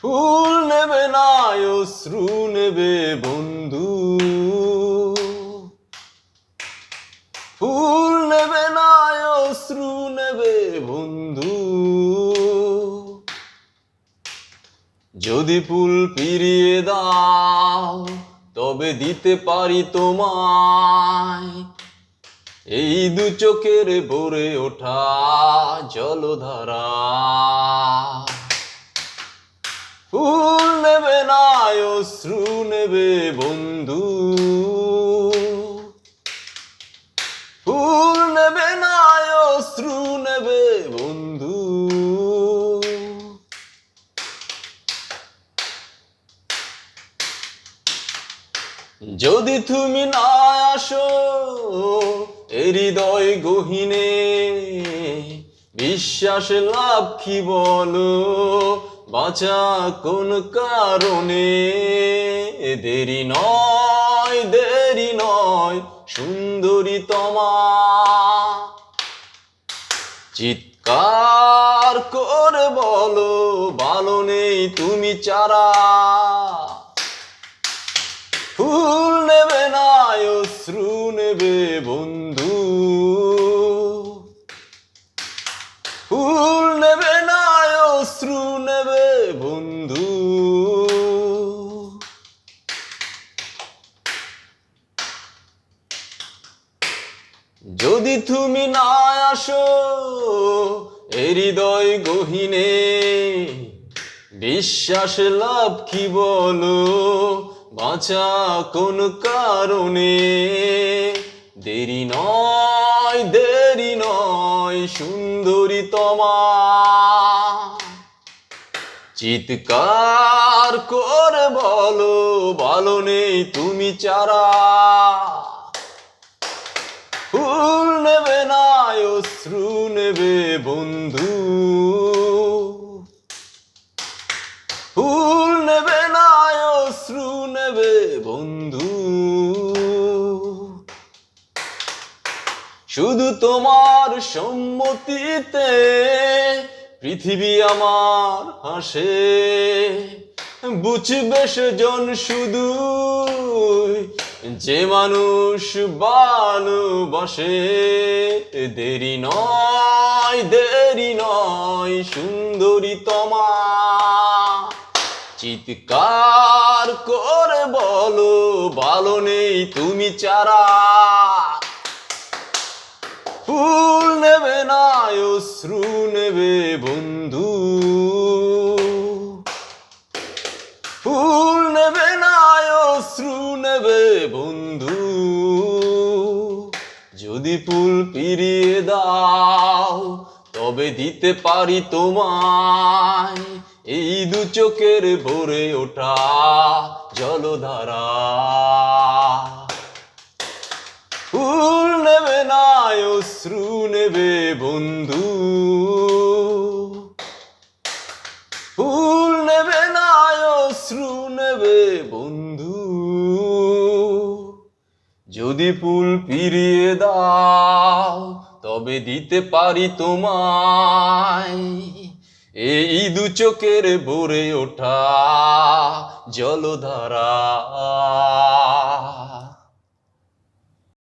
ফুল নেবে না অশ্রু নেবে বন্ধু, ফুল নেবে না অশ্রু নেবে বন্ধু। যদি ফুল ফিরিয়ে দাও তবে দিতে পারি তোমায় এই দু চোখের ভরে ওঠা জলধারা। ফুল নেবে না অশ্রু নেবে বন্ধু, ফুল নেবে না অশ্রু নেবে বন্ধু। যদি তুমি না আসো এ হৃদয় গহীনে, বিশ্বাস লাভ কি বলো বাঁচা কোন কারণে। দেরি নয় দেরি নয় সুন্দরী তমা, চিৎকার করে বলো ভালো নেই তুমি ছাড়া। ফুল নেবে না অশ্রু নেবে বন্ধু, ফুল নেবে না অশ্রু নেবে বন্ধু। যদি তুমি না আসো এ হৃদয় গহীনে, বিশ্বাস লাভ কি বলো বাঁচা কোন কারণে। দেরি নয় সুন্দরী তমা, চিৎকার করে বলো ভালো নেই তুমি ছাড়া। ফুল নেবে না অশ্রু নেবে বন্ধু, ফুল নেবে না অশ্রু নেবে বন্ধু। শুধু তোমার সম্মতিতে পৃথিবী আমার হাসে, বুঝবে সেজন শুধু যে মানুষ ভালোবাসে। দেরি নয় সুন্দরী তমা, চিৎকার করে বলো ভালো নেই তুমি ছাড়া। ফুল নেবে না অশ্রু নেবে বন্ধু, ফুল নেবে না অশ্রু নেবে বন্ধু। যদি ফুল ফিরিয়ে দাও তবে দিতে পারি তোমায় এই দু চোখের ভরে ওঠা জলধারা। ফুল নেবে না অশ্রু নেবে বন্ধু, ফুল নেবে না অশ্রু নেবে বন্ধু। যদি ফুল ফিরিয়ে দাও তবে দিতে পারি তোমায় এই দু চোখের ভরে ওঠা জলধারা।